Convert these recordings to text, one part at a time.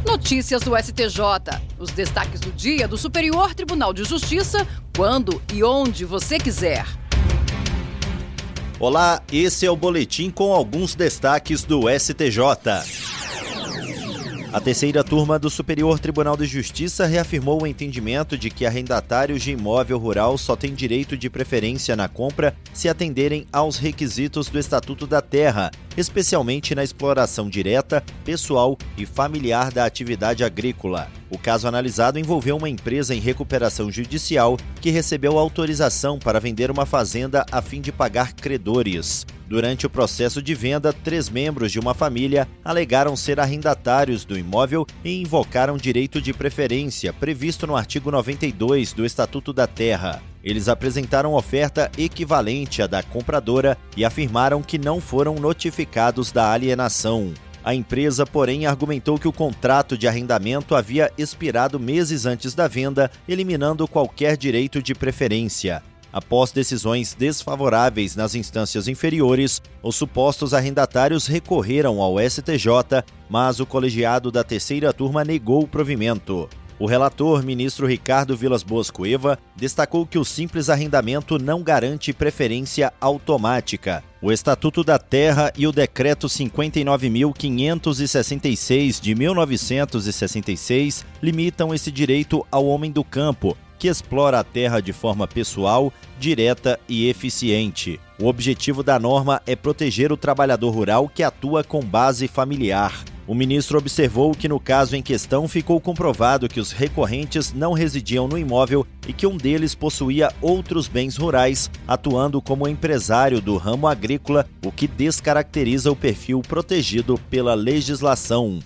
Notícias do STJ. Os destaques do dia do Superior Tribunal de Justiça, quando e onde você quiser. Olá, esse é o boletim com alguns destaques do STJ. A terceira turma do Superior Tribunal de Justiça reafirmou o entendimento de que arrendatários de imóvel rural só têm direito de preferência na compra se atenderem aos requisitos do Estatuto da Terra, especialmente na exploração direta, pessoal e familiar da atividade agrícola. O caso analisado envolveu uma empresa em recuperação judicial que recebeu autorização para vender uma fazenda a fim de pagar credores. Durante o processo de venda, 3 membros de uma família alegaram ser arrendatários do imóvel e invocaram direito de preferência previsto no artigo 92 do Estatuto da Terra. Eles apresentaram oferta equivalente à da compradora e afirmaram que não foram notificados da alienação. A empresa, porém, argumentou que o contrato de arrendamento havia expirado meses antes da venda, eliminando qualquer direito de preferência. Após decisões desfavoráveis nas instâncias inferiores, os supostos arrendatários recorreram ao STJ, mas o colegiado da terceira turma negou o provimento. O relator, ministro Ricardo Vilas Boas Cueva, destacou que o simples arrendamento não garante preferência automática. O Estatuto da Terra e o Decreto 59.566 de 1966 limitam esse direito ao homem do campo, que explora a terra de forma pessoal, direta e eficiente. O objetivo da norma é proteger o trabalhador rural que atua com base familiar. O ministro observou que no caso em questão ficou comprovado que os recorrentes não residiam no imóvel e que um deles possuía outros bens rurais, atuando como empresário do ramo agrícola, o que descaracteriza o perfil protegido pela legislação.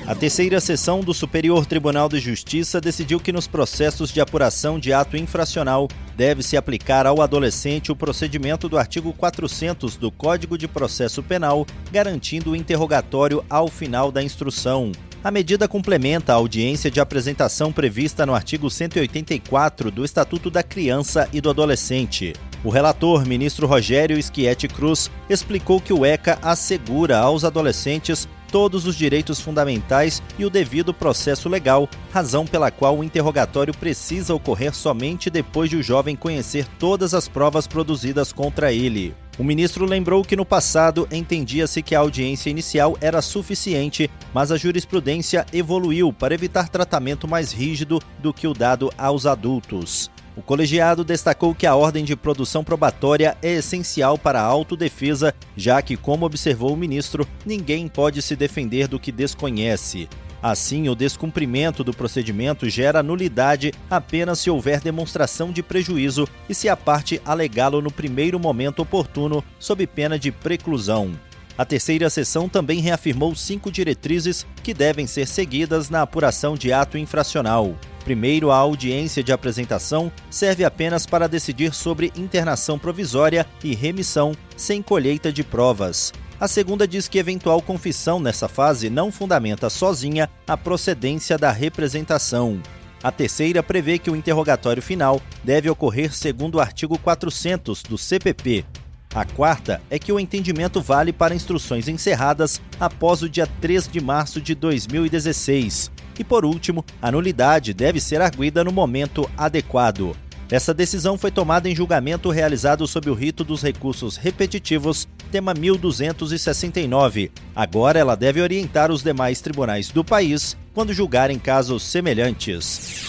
A terceira sessão do Superior Tribunal de Justiça decidiu que nos processos de apuração de ato infracional deve-se aplicar ao adolescente o procedimento do artigo 400 do Código de Processo Penal, garantindo o interrogatório ao final da instrução. A medida complementa a audiência de apresentação prevista no artigo 184 do Estatuto da Criança e do Adolescente. O relator, ministro Rogério Schietti Cruz, explicou que o ECA assegura aos adolescentes todos os direitos fundamentais e o devido processo legal, razão pela qual o interrogatório precisa ocorrer somente depois de o jovem conhecer todas as provas produzidas contra ele. O ministro lembrou que no passado entendia-se que a audiência inicial era suficiente, mas a jurisprudência evoluiu para evitar tratamento mais rígido do que o dado aos adultos. O colegiado destacou que a ordem de produção probatória é essencial para a autodefesa, já que, como observou o ministro, ninguém pode se defender do que desconhece. Assim, o descumprimento do procedimento gera nulidade apenas se houver demonstração de prejuízo e se a parte alegá-lo no primeiro momento oportuno, sob pena de preclusão. A terceira sessão também reafirmou 5 diretrizes que devem ser seguidas na apuração de ato infracional. Primeiro, a audiência de apresentação serve apenas para decidir sobre internação provisória e remissão, sem colheita de provas. A segunda diz que eventual confissão nessa fase não fundamenta sozinha a procedência da representação. A terceira prevê que o interrogatório final deve ocorrer segundo o artigo 400 do CPP. A quarta é que o entendimento vale para instruções encerradas após o dia 3 de março de 2016. E, por último, a nulidade deve ser arguida no momento adequado. Essa decisão foi tomada em julgamento realizado sob o rito dos recursos repetitivos, tema 1269. Agora ela deve orientar os demais tribunais do país quando julgarem casos semelhantes.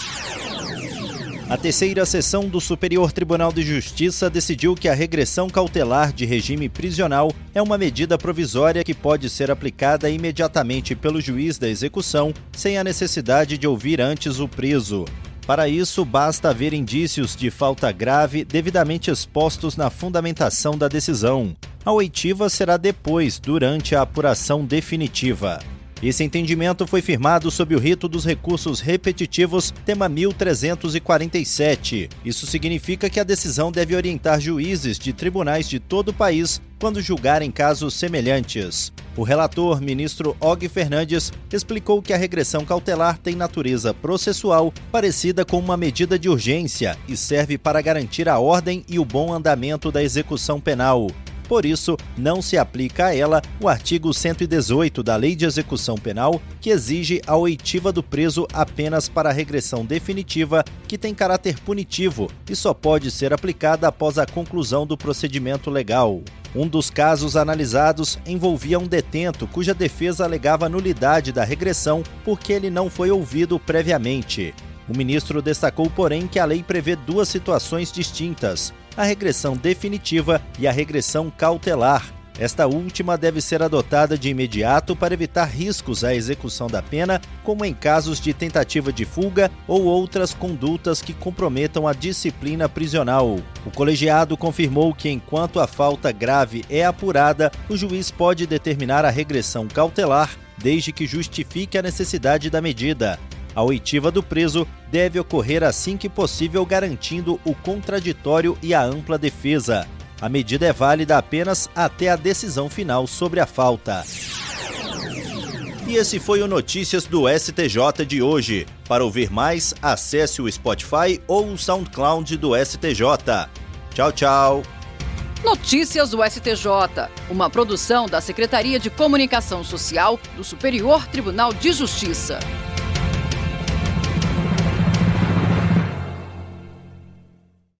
A terceira sessão do Superior Tribunal de Justiça decidiu que a regressão cautelar de regime prisional é uma medida provisória que pode ser aplicada imediatamente pelo juiz da execução, sem a necessidade de ouvir antes o preso. Para isso, basta haver indícios de falta grave devidamente expostos na fundamentação da decisão. A oitiva será depois, durante a apuração definitiva. Esse entendimento foi firmado sob o rito dos recursos repetitivos, tema 1347. Isso significa que a decisão deve orientar juízes de tribunais de todo o país quando julgarem casos semelhantes. O relator, ministro Og Fernandes, explicou que a regressão cautelar tem natureza processual, parecida com uma medida de urgência, e serve para garantir a ordem e o bom andamento da execução penal. Por isso, não se aplica a ela o artigo 118 da Lei de Execução Penal, que exige a oitiva do preso apenas para a regressão definitiva, que tem caráter punitivo e só pode ser aplicada após a conclusão do procedimento legal. Um dos casos analisados envolvia um detento cuja defesa alegava nulidade da regressão porque ele não foi ouvido previamente. O ministro destacou, porém, que a lei prevê duas situações distintas: a regressão definitiva e a regressão cautelar. Esta última deve ser adotada de imediato para evitar riscos à execução da pena, como em casos de tentativa de fuga ou outras condutas que comprometam a disciplina prisional. O colegiado confirmou que, enquanto a falta grave é apurada, o juiz pode determinar a regressão cautelar, desde que justifique a necessidade da medida. A oitiva do preso deve ocorrer assim que possível, garantindo o contraditório e a ampla defesa. A medida é válida apenas até a decisão final sobre a falta. E esse foi o Notícias do STJ de hoje. Para ouvir mais, acesse o Spotify ou o SoundCloud do STJ. Tchau, tchau. Notícias do STJ, uma produção da Secretaria de Comunicação Social do Superior Tribunal de Justiça.